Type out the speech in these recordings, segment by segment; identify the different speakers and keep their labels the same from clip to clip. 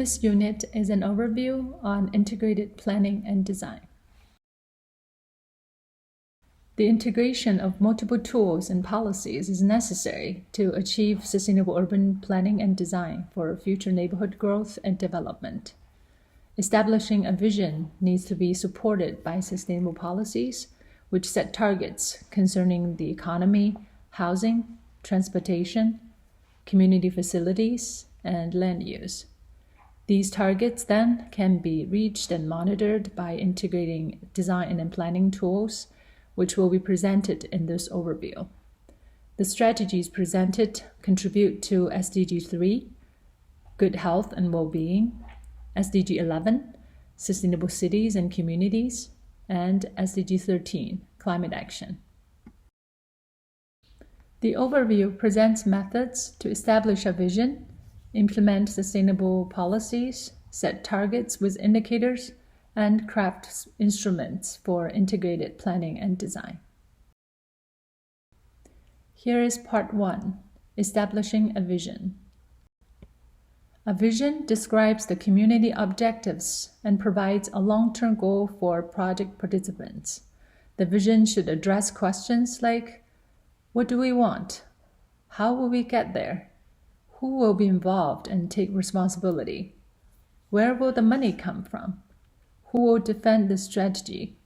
Speaker 1: This unit is an overview on integrated planning and design. The integration of multiple tools and policies is necessary to achieve sustainable urban planning and design for future neighborhood growth and development. Establishing a vision needs to be supported by sustainable policies, which set targets concerning the economy, housing, transportation, community facilities, and land use. These targets then can be reached and monitored by integrating design and planning tools, which will be presented in this overview. The strategies presented contribute to SDG 3, Good Health and Well-being, SDG 11, Sustainable Cities and Communities, and SDG 13, Climate Action. The overview presents methods to establish a vision, implement sustainable policies, set targets with indicators, and craft instruments for integrated planning and design. Here is part 1, establishing a vision. A vision describes the community objectives and provides a long-term goal for project participants. The vision should address questions like, what do we want? How will we get there? Who will be involved and take responsibility? Where will the money come from? Who will defend the strategy?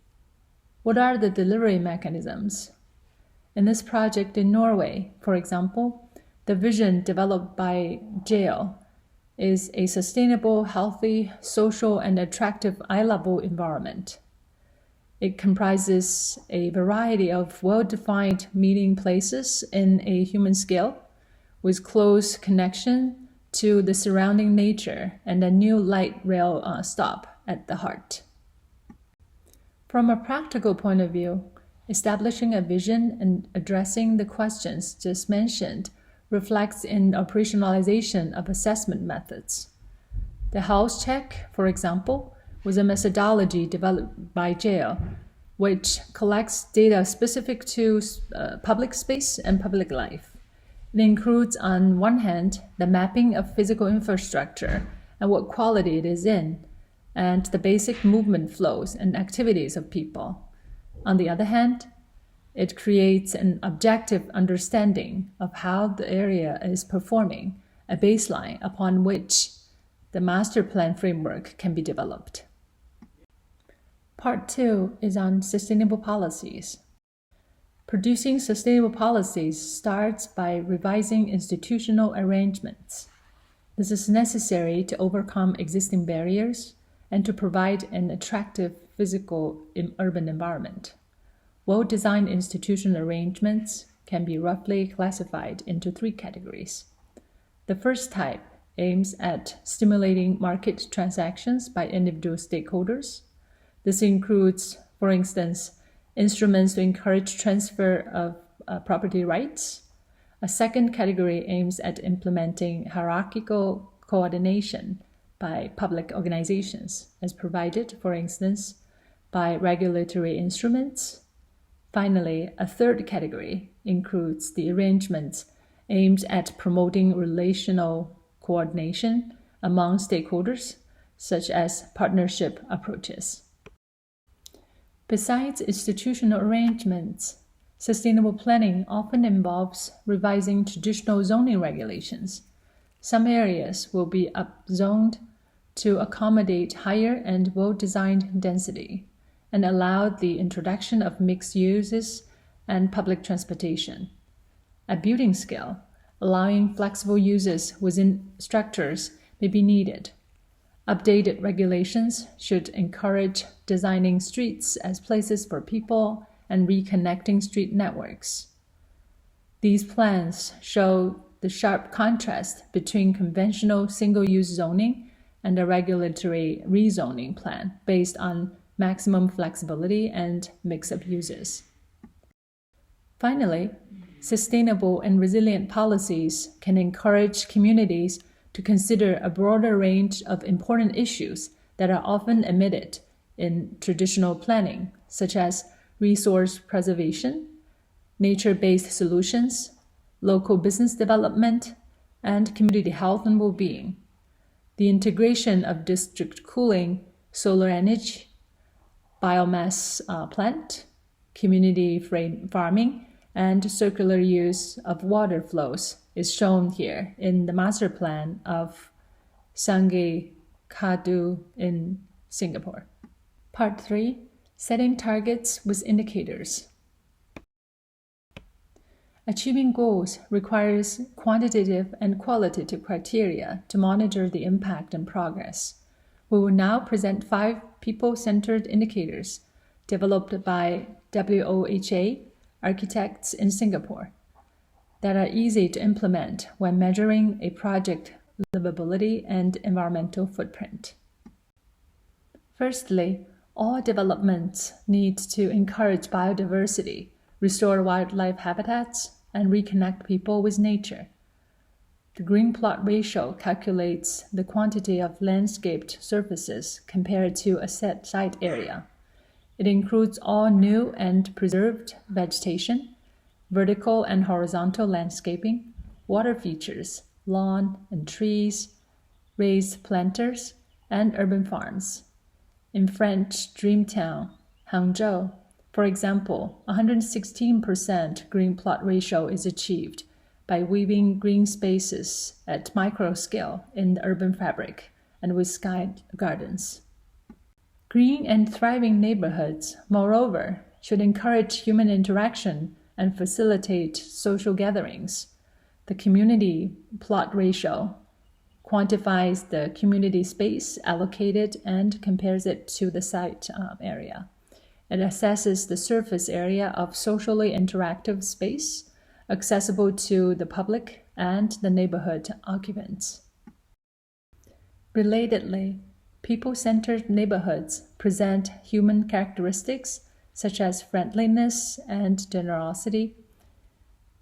Speaker 1: What are the delivery mechanisms? In this project in Norway, for example, the vision developed by jail is a sustainable, healthy, social, and attractive eye-level environment. It comprises a variety of well-defined meeting places in a human scale, with close connection to the surrounding nature and a new light rail stop at the heart. From a practical point of view, establishing a vision and addressing the questions just mentioned reflects in operationalization of assessment methods. The health check, for example, was a methodology developed by jail, which collects data specific to public space and public life. It includes, on one hand, the mapping of physical infrastructure and what quality it is in, and the basic movement flows and activities of people. On the other hand, it creates an objective understanding of how the area is performing, a baseline upon which the master plan framework can be developed. Part 2 is on sustainable policies. Producing sustainable policies starts by revising institutional arrangements. This is necessary to overcome existing barriers and to provide an attractive physical urban environment. Well-designed institutional arrangements can be roughly classified into 3 categories. The first type aims at stimulating market transactions by individual stakeholders. This includes, for instance, instruments to encourage transfer of property rights. A second category aims at implementing hierarchical coordination by public organizations, as provided, for instance, by regulatory instruments. Finally, a third category includes the arrangements aimed at promoting relational coordination among stakeholders, such as partnership approaches. Besides institutional arrangements, sustainable planning often involves revising traditional zoning regulations. Some areas will be upzoned to accommodate higher and well-designed density and allow the introduction of mixed uses and public transportation. At building scale, allowing flexible uses within structures may be needed. Updated regulations should encourage designing streets as places for people and reconnecting street networks. These plans show the sharp contrast between conventional single-use zoning and a regulatory rezoning plan based on maximum flexibility and mix of uses. Finally, sustainable and resilient policies can encourage communities to consider a broader range of important issues that are often omitted in traditional planning, such as resource preservation, nature-based solutions, local business development, and community health and well-being. the integration of district cooling, solar energy, biomass plant, community farming, and circular use of water flows is shown here in the master plan of Sangay Kadu in Singapore. Part 3. Setting targets with indicators. Achieving goals requires quantitative and qualitative criteria to monitor the impact and progress. We will now present 5 people-centered indicators developed by WOHA architects in Singapore that are easy to implement when measuring a project livability and environmental footprint. Firstly, all developments need to encourage biodiversity, restore wildlife habitats, and reconnect people with nature. The green plot ratio calculates the quantity of landscaped surfaces compared to a set site area. It includes all new and preserved vegetation, vertical and horizontal landscaping, water features, lawn and trees, raised planters, and urban farms. In French Dreamtown, Hangzhou, for example, 116% green plot ratio is achieved by weaving green spaces at micro scale in the urban fabric and with sky gardens. Green and thriving neighborhoods, moreover, should encourage human interaction and facilitate social gatherings. The community plot ratio quantifies the community space allocated and compares it to the site area. It assesses the surface area of socially interactive space accessible to the public and the neighborhood occupants. Relatedly, people-centered neighborhoods present human characteristics such as friendliness and generosity.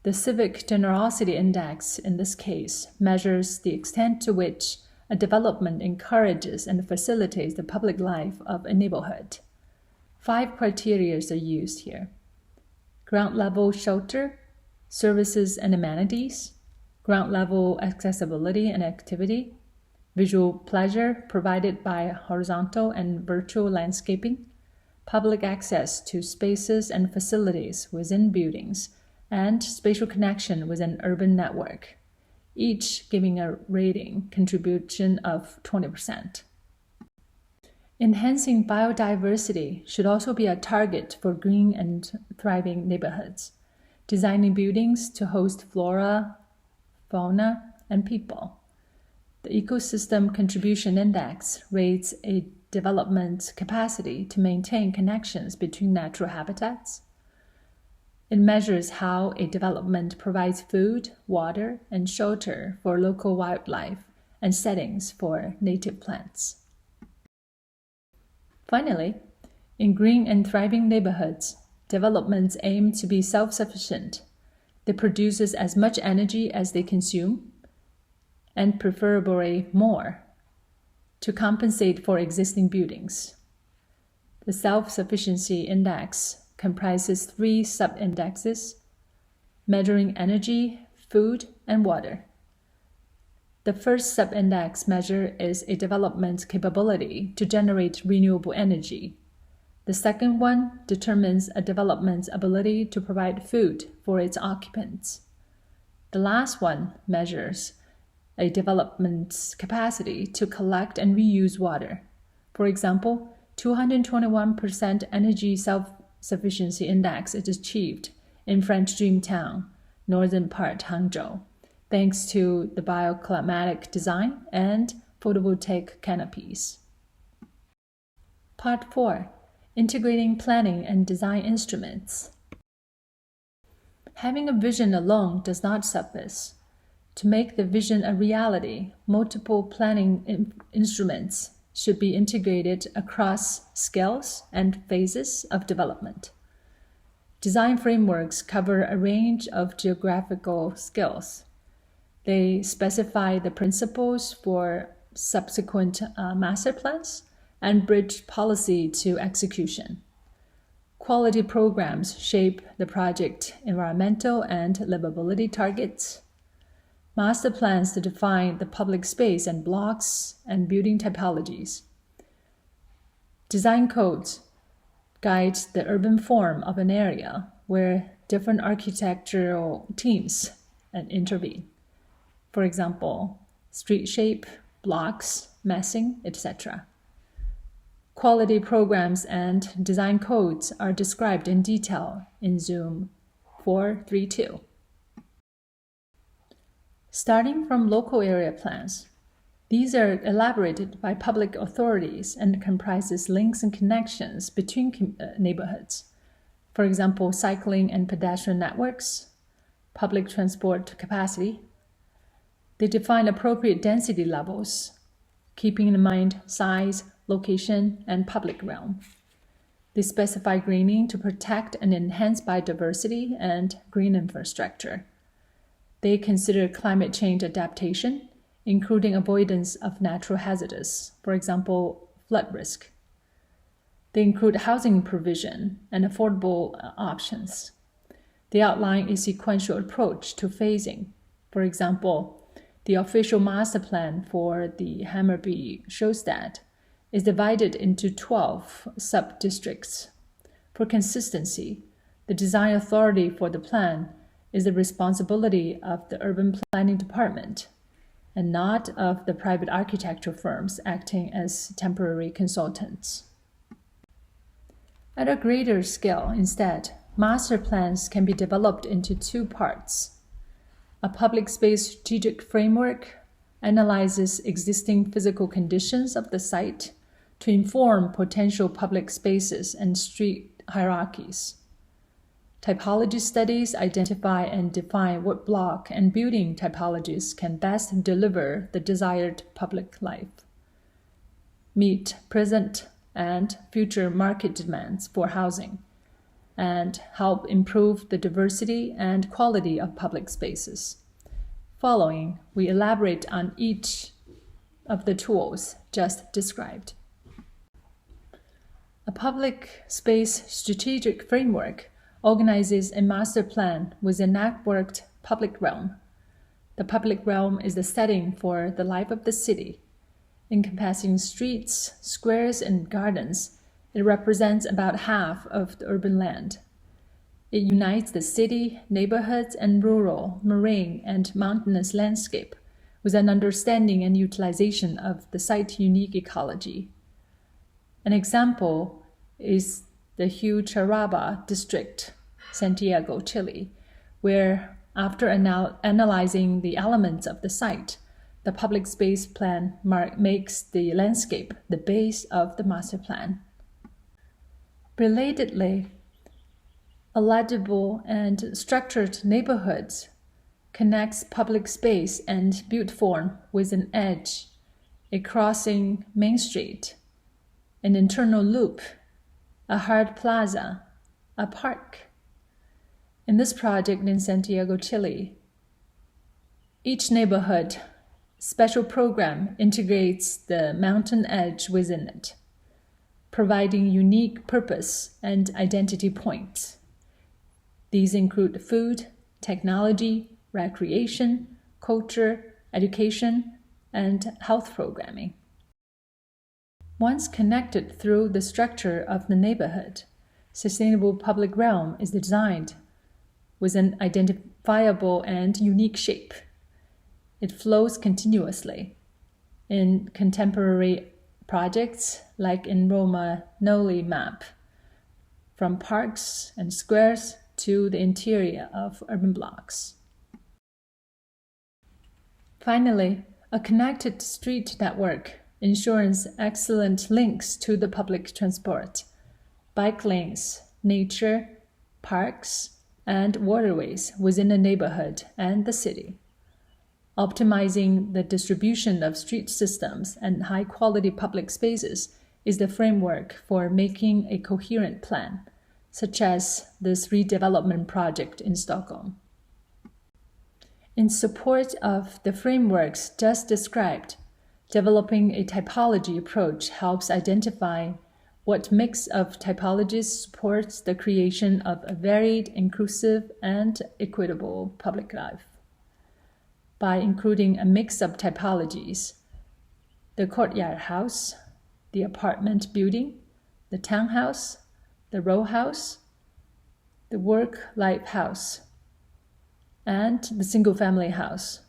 Speaker 1: The Civic Generosity Index, in this case, measures the extent to which a development encourages and facilitates the public life of a neighborhood. 5 criteria are used here: ground-level shelter, services and amenities, ground-level accessibility and activity, visual pleasure provided by horizontal and vertical landscaping, public access to spaces and facilities within buildings, and spatial connection with an urban network, each giving a rating contribution of 20%. Enhancing biodiversity should also be a target for green and thriving neighborhoods. Designing buildings to host flora, fauna, and people. The Ecosystem Contribution Index rates a development's capacity to maintain connections between natural habitats. It measures how a development provides food, water, and shelter for local wildlife and settings for native plants. Finally, in green and thriving neighborhoods, developments aim to be self-sufficient. They produce as much energy as they consume, and preferably more, to compensate for existing buildings. The Self-Sufficiency Index comprises 3 sub-indexes, measuring energy, food, and water. The first sub-index measure is a development's capability to generate renewable energy. The second one determines a development's ability to provide food for its occupants. The last one measures a development's capacity to collect and reuse water. For example, 221% energy self-sufficiency index is achieved in French Dreamtown, northern part Hangzhou, thanks to the bioclimatic design and photovoltaic canopies. Part 4. Integrating planning and design instruments. Having a vision alone does not suffice. To make the vision a reality, multiple planning instruments should be integrated across scales and phases of development. Design frameworks cover a range of geographical scales. They specify the principles for subsequent master plans and bridge policy to execution. Quality programs shape the project environmental and livability targets. master plans to define the public space and blocks and building typologies. Design codes guide the urban form of an area where different architectural teams intervene. For example, street shape, blocks, massing, etc. Quality programs and design codes are described in detail in Zoom 432. Starting from local area plans, these are elaborated by public authorities and comprises links and connections between neighborhoods. For example, cycling and pedestrian networks, public transport capacity. They define appropriate density levels, keeping in mind size, location, and public realm. They specify greening to protect and enhance biodiversity and green infrastructure. They consider climate change adaptation, including avoidance of natural hazards, for example, flood risk. They include housing provision and affordable options. They outline a sequential approach to phasing. For example, the official master plan for the Hammarby Sjöstad is divided into 12 sub-districts. For consistency, the design authority for the plan is the responsibility of the urban planning department and not of the private architecture firms acting as temporary consultants. At a greater scale, instead, master plans can be developed into two parts. A public space strategic framework analyzes existing physical conditions of the site to inform potential public spaces and street hierarchies. Typology studies identify and define what block and building typologies can best deliver the desired public life, meet present and future market demands for housing, and help improve the diversity and quality of public spaces. Following, we elaborate on each of the tools just described. A public space strategic framework organizes a master plan with a networked public realm. The public realm is the setting for the life of the city. Encompassing streets, squares, and gardens, it represents about half of the urban land. It unites the city, neighborhoods, and rural, marine, and mountainous landscape with an understanding and utilization of the site's unique ecology. An example is the Huicharaba district, Santiago, Chile, where, after analyzing the elements of the site, the public space plan makes the landscape the base of the master plan. Relatedly, a legible and structured neighborhoods connects public space and built form with an edge, a crossing main street, an internal loop, a hard plaza, a park. In this project in Santiago, Chile, each neighborhood special program integrates the mountain edge within it, providing unique purpose and identity points. These include food, technology, recreation, culture, education, and health programming. Once connected through the structure of the neighborhood, sustainable public realm is designed with an identifiable and unique shape. It flows continuously. In contemporary projects like in Roma Noli map, from parks and squares to the interior of urban blocks. Finally, a connected street network ensures excellent links to the public transport, bike lanes, nature, parks, and waterways within the neighborhood and the city. Optimizing the distribution of street systems and high-quality public spaces is the framework for making a coherent plan, such as this redevelopment project in Stockholm. In support of the frameworks just described, developing a typology approach helps identify what mix of typologies supports the creation of a varied, inclusive, and equitable public life. by including a mix of typologies: the courtyard house, the apartment building, the townhouse, the row house, the work-life house, and the single-family house.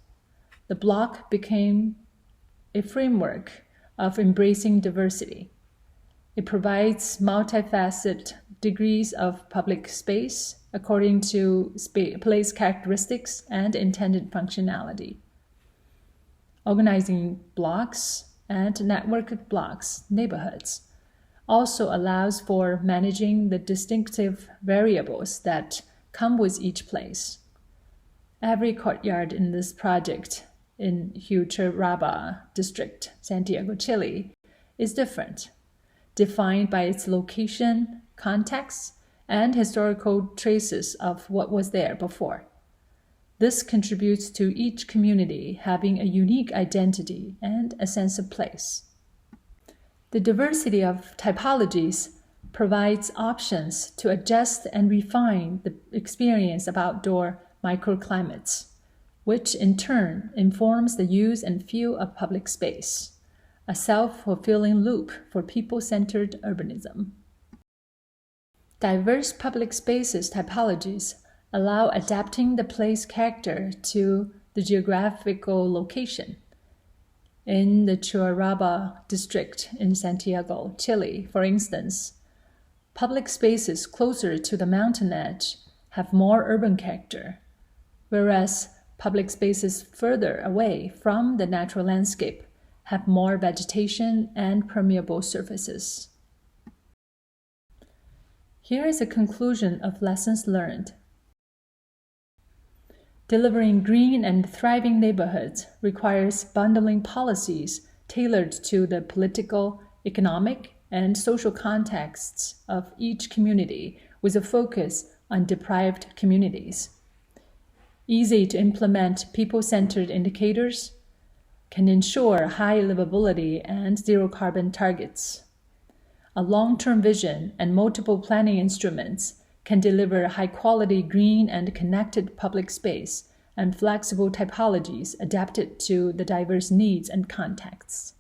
Speaker 1: The block became a framework of embracing diversity. It provides multifaceted degrees of public space according to place characteristics and intended functionality. Organizing blocks and networked blocks, neighborhoods, also allows for managing the distinctive variables that come with each place. Every courtyard in this project in Huancavelica District, Santiago, Chile, is different, defined by its location, context, and historical traces of what was there before. This contributes to each community having a unique identity and a sense of place. The diversity of typologies provides options to adjust and refine the experience of outdoor microclimates, which in turn informs the use and feel of public space, a self-fulfilling loop for people-centered urbanism. Diverse public spaces typologies allow adapting the place character to the geographical location. In the Huancavelica district in Santiago, Chile, for instance, public spaces closer to the mountain edge have more urban character, whereas public spaces further away from the natural landscape have more vegetation and permeable surfaces. Here is a conclusion of lessons learned. Delivering green and thriving neighborhoods requires bundling policies tailored to the political, economic, and social contexts of each community with a focus on deprived communities. Easy to implement people-centered indicators can ensure high livability and zero carbon targets. A long-term vision and multiple planning instruments can deliver high-quality green and connected public space and flexible typologies adapted to the diverse needs and contexts.